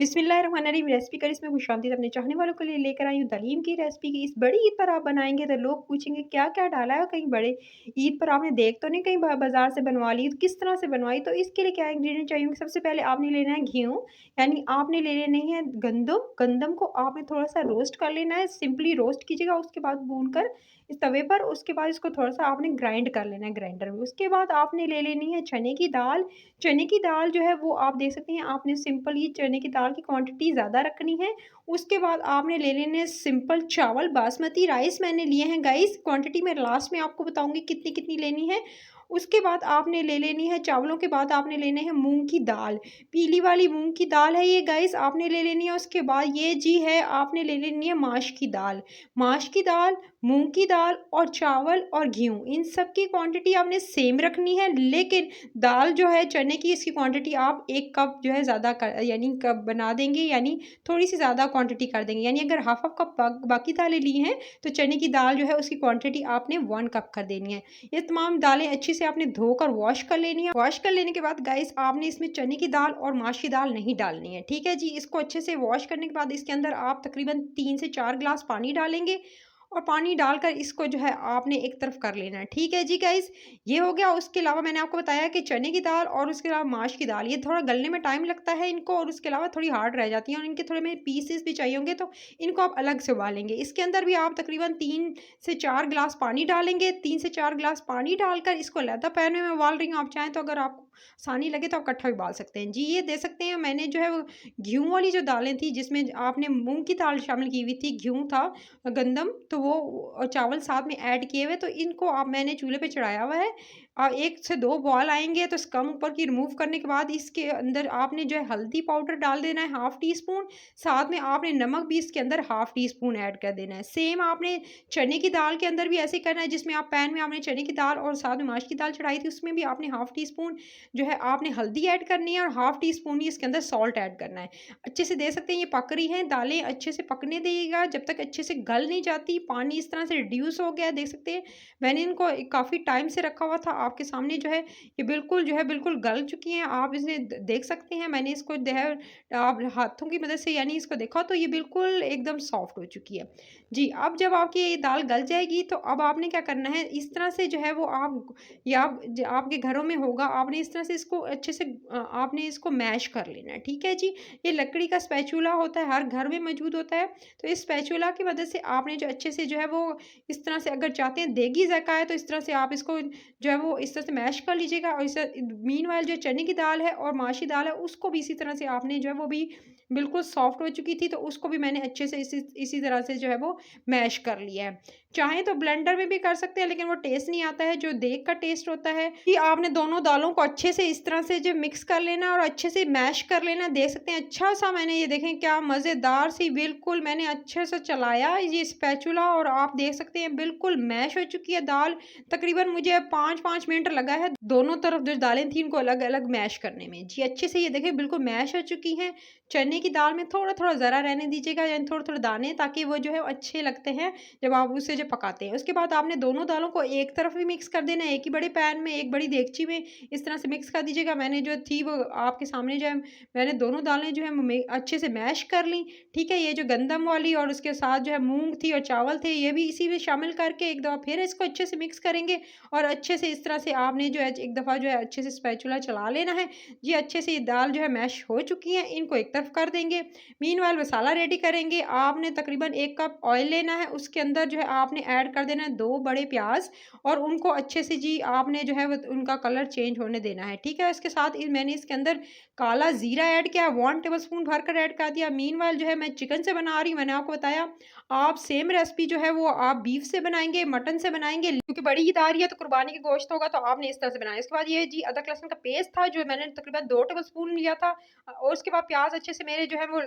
बिस्मिल्लाहिर्रहमानिर्रहीम। रेसिपी करी इसमें खुशामदीद अपने चाहने वालों के लिए लेकर आई हूँ दलीम की रेसिपी की। इस बड़ी ईद पर आप बनाएंगे तो लोग पूछेंगे क्या क्या डाला है, कहीं बड़े ईद पर आपने देख तो नहीं कहीं बाजार से बनवा ली, तो किस तरह से बनवाई। तो इसके लिए क्या इंग्रेडिएंट चाहिए होंगे। सबसे पहले आपने लेना है गेहूँ, यानी आपने ले लेने हैं गंदम। गंदम को आपने थोड़ा सा रोस्ट कर लेना है, सिंपली रोस्ट कीजिएगा, उसके बाद भून कर इस तवे पर, उसके बाद इसको थोड़ा सा आपने ग्राइंड कर लेना है ग्राइंडर में। उसके बाद आपने ले लेनी है चने की दाल। चने की दाल जो है वो आप देख सकते हैं, आपने सिंपल ये चने की दाल की क्वांटिटी ज़्यादा रखनी है। उसके बाद आपने ले लेने हैं सिंपल चावल, बासमती राइस मैंने लिए हैं गाइस, क्वांटिटी मैं लास्ट में आपको बताऊँगी कितनी-कितनी लेनी है। उसके बाद आपने ले लेनी है, चावलों के बाद आपने लेने हैं मूँग की दाल, पीली वाली मूँग की दाल है ये गाइस, आपने ले लेनी है। उसके बाद ये जी है, आपने ले लेनी है माश की दाल। माश की दाल, मूँग की दाल और चावल और गेहूँ, इन सब की क्वांटिटी आपने सेम रखनी है, लेकिन दाल जो है चने की, इसकी क्वांटिटी आप 1 कप जो है ज़्यादा कर, यानी कप बना देंगे, यानी थोड़ी-सी ज़्यादा क्वांटिटी कर देंगे। यानी अगर हाफ़ हाफ़ कप बाकी दालें ली हैं, तो चने की दाल जो है उसकी क्वांटिटी आपने 1 कप कर देनी है। ये तमाम दालें अच्छी से आपने धोकर वॉश कर लेनी है। वॉश कर लेने के बाद गाइस आपने इसमें चने की दाल और माश की दाल नहीं डालनी है, ठीक है जी। इसको अच्छे से वॉश करने के बाद इसके अंदर आप तकरीबन 3 से 4 ग्लास पानी डालेंगे और पानी डालकर इसको जो है आपने एक तरफ कर लेना है, ठीक है जी गाइस। ये हो गया। उसके अलावा मैंने आपको बताया कि चने की दाल और उसके अलावा माश की दाल, ये थोड़ा गलने में टाइम लगता है इनको, और उसके अलावा थोड़ी हार्ड रह जाती हैं, और इनके थोड़े में पीसेस भी चाहिए होंगे, तो इनको आप अलग से उबालेंगे। इसके अंदर भी आप तकरीबन 3 से 4 ग्लास पानी डालेंगे। 3 से 4 ग्लास पानी डालकर इसको अलहदा पैन में मैं उबाल रही हूँ। आप चाहें तो अगर आपको आसानी लगे तो आप इकट्ठा भी उबाल सकते हैं जी। ये दे सकते हैं, मैंने जो है वो गेहूँ वाली जो दालें थी, जिसमें आपने मूँग की दाल शामिल की हुई थी, गेहूँ था, गंदम, तो वो और चावल साथ में ऐड किए हुए, तो इनको अब मैंने चूल्हे पे चढ़ाया हुआ है। 1 से 2 बॉयल आएँगे तो स्कम ऊपर की रिमूव करने के बाद इसके अंदर आपने जो है हल्दी पाउडर डाल देना है हाफ़ टी स्पून, साथ में आपने नमक भी इसके अंदर हाफ़ टी स्पून ऐड कर देना है। सेम आपने चने की दाल के अंदर भी ऐसे ही करना है, जिसमें आप पैन में आपने चने की दाल और साथ में माश की दाल चढ़ाई थी, उसमें भी आपने हाफ़ टी स्पून जो है आपने हल्दी ऐड करनी है और हाफ़ टी स्पून ही इसके अंदर सॉल्ट ऐड करना है। अच्छे से दे सकते हैं, ये पक रही हैं दालें, अच्छे से पकने दिएगा जब तक अच्छे से गल नहीं जाती। पानी इस तरह से रिड्यूस हो गया है, देख सकते हैं। मैंने इनको काफ़ी टाइम से रखा हुआ था, आपके सामने जो है ये बिल्कुल जो है बिल्कुल गल चुकी हैं। आप इसे देख सकते हैं, मैंने इसको जो है आप हाथों की मदद से यानी इसको देखा तो ये बिल्कुल एकदम सॉफ्ट हो चुकी है जी। अब जब आपकी ये दाल गल जाएगी तो अब आपने क्या करना है, इस तरह से जो है वो आप, या आपके घरों में होगा, आपने इस तरह से इसको अच्छे से आपने इसको मैश कर लेना है, ठीक है जी। ये लकड़ी का स्पैचुला होता है, हर घर में मौजूद होता है। तो इस स्पैचुला की मदद से आपने जो अच्छे से जो है वो इस तरह से, अगर चाहते हैं देगी ज़ायका है, तो इस तरह से आप इसको जो है वो इस तरह से मैश कर लीजिएगा। और इस मीनवाइल जो चने की दाल है और माशी दाल है, उसको भी इसी तरह से आपने जो है वो भी बिल्कुल सॉफ्ट हो चुकी थी, तो उसको भी मैंने अच्छे से इसी इसी तरह से जो है वो मैश कर लिया है। चाहें तो ब्लेंडर में भी कर सकते हैं, लेकिन वो टेस्ट नहीं आता है जो देग का टेस्ट होता है। कि आपने दोनों दालों को अच्छे से इस तरह से जो मिक्स कर लेना और अच्छे से मैश कर लेना। देख सकते हैं अच्छा सा, मैंने ये देखें क्या मज़ेदार सी, बिल्कुल मैंने अच्छे से चलाया ये स्पैचुला, और आप देख सकते हैं बिल्कुल मैश हो चुकी है दाल। तकरीबन मुझे 5-5 मिनट लगा है दोनों तरफ जो दालें थी इनको अलग-अलग मैश करने में जी। अच्छे से ये देखें बिल्कुल मैश हो चुकी हैं। चने की दाल में थोड़ा-थोड़ा ज़रा रहने दीजिएगा, यानी थोड़े-थोड़े दाने, ताकि वो जो है अच्छे लगते हैं जब आप उसे जो पकाते हैं। उसके बाद आपने दोनों दालों को एक तरफ भी मिक्स कर देना है, एक ही बड़े पैन में, एक बड़ी देगची में इस तरह से मिक्स कर दीजिएगा। मैंने जो थी वो आपके सामने जो है, मैंने दोनों दालें जो है अच्छे से मैश कर ली, ठीक है। ये जो गंदम वाली और उसके साथ जो है मूँग थी और चावल थे, ये भी इसी में शामिल करके एक दफ़ा फिर इसको अच्छे से मिक्स करेंगे, और अच्छे से इस तरह से आपने जो है एक दफ़ा जो है अच्छे से स्पैचुला चला लेना है। ये अच्छे से ये दाल जो है मैश हो चुकी है, इनको एक तरफ कर देंगे। मीनवाइल मसाला रेडी करेंगे। आपने तकरीबन 1 कप ऑयल लेना है, उसके अंदर जो है आपने ऐड कर देना है 2 बड़े प्याज़, और उनको अच्छे से जी आपने जो है वो उनका कलर चेंज होने देना है, ठीक है। उसके साथ मैंने इसके अंदर काला ज़ीरा ऐड किया, 1 टेबलस्पून भरकर ऐड कर दिया। मीनवाइल जो है मैं चिकन से बना रही हूँ, मैंने आपको बताया। आप सेम रेसिपी जो है वो आप बीफ से बनाएँगे, मटन से बनाएँगे, क्योंकि बड़ी ईद आ रही है तो कुर्बानी का गोश्त होगा, तो आपने इस तरह से बनाया। उसके बाद ये जी अदरक लहसुन का पेस्ट था जो मैंने तकरीबन 2 टेबलस्पून लिया था। और उसके बाद प्याज़ अच्छे से मेरे जो है वो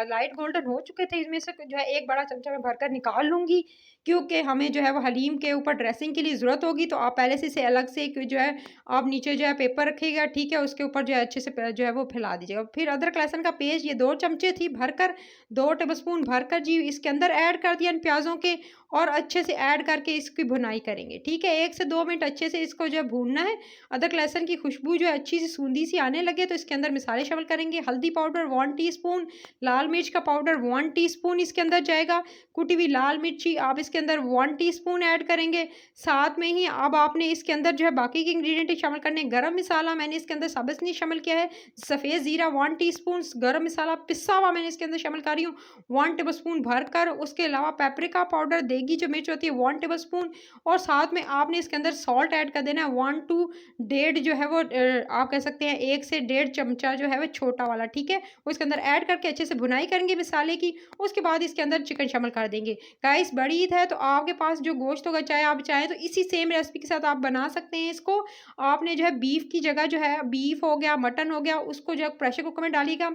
लाइट गोल्डन हो चुके थे, इसमें से जो है 1 बड़ा चमचा मैं भरकर निकाल लूँगी, क्योंकि के हमें जो है वो हलीम के ऊपर ड्रेसिंग के लिए ज़रूरत होगी, तो आप पहले से इसे अलग से एक जो है आप नीचे जो है पेपर रखिएगा, ठीक है? उसके ऊपर जो है अच्छे से जो है वो फैला दीजिएगा। फिर अदरक लहसुन का पेस्ट ये 2 चमचे थी भरकर, 2 टेबलस्पून भरकर जी इसके अंदर ऐड कर दिया इन प्याज़ों के, और अच्छे से ऐड करके इसकी भुनाई करेंगे, ठीक है? 1 से 2 मिनट अच्छे से इसको जो है भूनना है। अदरक लहसुन की खुशबू जो है अच्छी सी सूंधी सी आने लगे तो इसके अंदर मसाले शामिल करेंगे। हल्दी पाउडर 1 टीस्पून, लाल मिर्च का पाउडर 1 टीस्पून इसके अंदर जाएगा, कुटी हुई लाल मिर्ची आप इसके अंदर 1 टीस्पून ऐड करेंगे। साथ में ही अब आपने इसके अंदर जो है बाकी के इंग्रीडिएंट शामिल करने हैं। गरम मसाला मैंने इसके अंदर साबित नहीं शामिल किया है। सफ़ेद ज़ीरा 1 टीस्पून, गरम मसाला पिसा हुआ मैंने इसके अंदर शामिल कर रही हूँ 1 टेबलस्पून भरकर। उसके अलावा पेपरिका पाउडर, देगी जो मिर्च होती है 1 टेबलस्पून, और साथ में आपने इसके अंदर सॉल्ट ऐड कर देना है 1 टू डेढ़ जो है वो आप कह सकते हैं 1 से डेढ़ चमचा जो है वो छोटा वाला, ठीक है? वो इसके अंदर ऐड करके अच्छे से भुनाई करेंगे मसाले की। उसके बाद इसके अंदर चिकन शामिल कर देंगे। गाइस बड़ी ईद है तो आपके पास जो गोश्त होगा, चाहे आप चाहें तो इसी सेम रेसिपी के साथ आप बना सकते हैं इसको। आपने जो है बीफ की जगह जो है बीफ हो गया, मटन हो गया, उसको जो है प्रेशर कुकर में डालिएगा।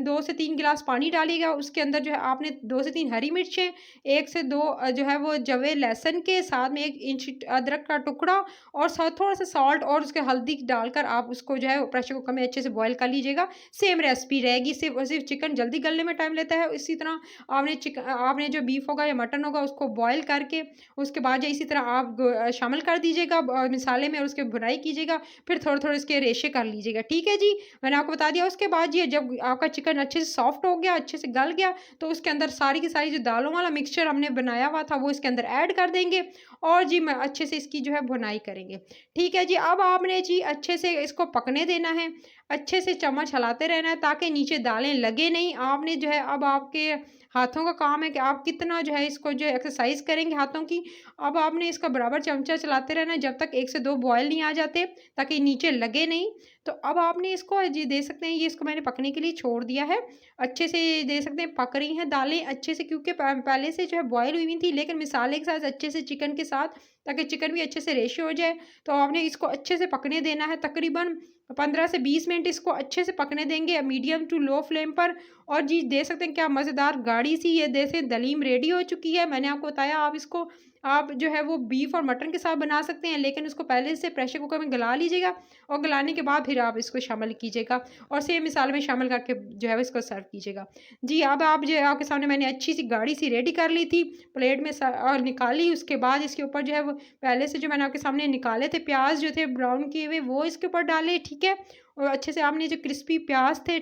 2 से 3 गिलास पानी डालिएगा। उसके अंदर जो है आपने 2 से 3 हरी मिर्चें, 1 से 2 जो है वो जवे लहसुन के, साथ में 1 इंच अदरक का टुकड़ा, और साथ थोड़ा-सा सॉल्ट और उसके हल्दी डालकर आप उसको जो है प्रेशर कुकर में अच्छे से बॉयल कर लीजिएगा। सेम रेसिपी रहेगी, सिर्फ़ चिकन जल्दी गलने में टाइम लेता है। इसी तरह आपने जो बीफ होगा या मटन होगा उसको बॉयल करके उसके बाद जो इसी तरह आप शामिल कर दीजिएगा मसाले में, और उसकी भुनाई कीजिएगा। फिर थोड़े-थोड़े इसके रेशे कर लीजिएगा, ठीक है जी? मैंने आपको बता दिया। उसके बाद ये जब आपका चिकन अच्छे से सॉफ्ट हो गया, अच्छे से गल गया, तो उसके अंदर सारी की सारी जो दालों वाला मिक्सचर हमने बनाया हुआ था वो इसके अंदर ऐड कर देंगे, और जी मैं अच्छे से इसकी जो है भुनाई करेंगे, ठीक है जी? अब आपने जी अच्छे से इसको पकने देना है, अच्छे से चम्मच हिलाते रहना है ताकि नीचे दालें लगे नहीं। आपने जो है अब आपके हाथों का काम है कि आप कितना जो है इसको जो है एक्सरसाइज़ करेंगे हाथों की। अब आपने इसका बराबर चमचा चलाते रहना है जब तक 1 से 2 बॉयल नहीं आ जाते, ताकि नीचे लगे नहीं। तो अब आपने इसको जी दे सकते हैं, ये इसको मैंने पकने के लिए छोड़ दिया है। अच्छे से दे सकते हैं, पक रही हैं दालें अच्छे से, क्योंकि पहले से जो है बॉयल हुई हुई थी, लेकिन मसाले के साथ अच्छे से चिकन के साथ, ताकि चिकन भी अच्छे से रेशे हो जाए। तो आपने इसको अच्छे से पकने देना है, तकरीबन 15 से 20 मिनट इसको अच्छे से पकने देंगे मीडियम टू लो फ्लेम पर। और जी देख सकते हैं क्या मज़ेदार गाढ़ी सी ये जैसे दलीम रेडी हो चुकी है। मैंने आपको बताया आप जो है वो बीफ और मटन के साथ बना सकते हैं, लेकिन उसको पहले से प्रेशर कुकर में गला लीजिएगा, और गलाने के बाद फिर आप इसको शामिल कीजिएगा, और सेम मसाले में शामिल करके जो है वो इसको सर्व कीजिएगा। जी अब आप जो है आपके सामने मैंने अच्छी सी गाढ़ी सी रेडी कर ली थी, प्लेट में और निकाली। उसके बाद इसके ऊपर जो है वो पहले से जो मैंने आपके सामने निकाले थे प्याज जो थे ब्राउन किए हुए, वो इसके ऊपर डाले, ठीक है? और अच्छे से आपने जो क्रिस्पी प्याज थे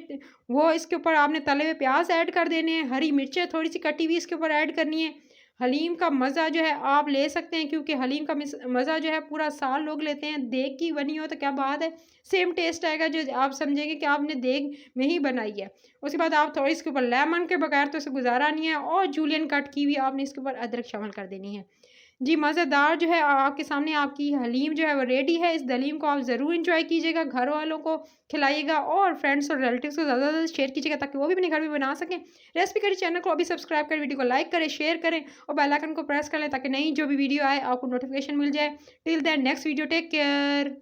वो इसके ऊपर आपने तले हुए प्याज ऐड कर देने हैं। हरी मिर्चें थोड़ी सी कटी हुई इसके ऊपर ऐड करनी है। हलीम का मज़ा जो है आप ले सकते हैं, क्योंकि हलीम का मज़ा जो है पूरा साल लोग लेते हैं। देग की बनी हो तो क्या बात है, सेम टेस्ट आएगा, जो आप समझेंगे कि आपने देग में ही बनाई है। उसके बाद आप थोड़ी इसके ऊपर लेमन के बगैर तो इसे गुजारा नहीं है, और जूलियन कट की भी आपने इसके ऊपर अदरक शामिल कर देनी है। जी मज़ेदार जो है आपके सामने आपकी हलीम जो है वो रेडी है। इस हलीम को आप ज़रूर एंजॉय कीजिएगा, घर वालों को खिलाइएगा, और फ्रेंड्स और रिलेटिव्स को ज़्यादा से ज़्यादा शेयर कीजिएगा, ताकि वो भी अपने घर में बना सकें। रेसिपी करी चैनल को अभी सब्सक्राइब करें, वीडियो को लाइक करें, शेयर करें, और बेल आइकन को प्रेस कर लें, ताकि नई जो भी वीडियो आए आपको नोटिफिकेशन मिल जाए। Till then next video, take care.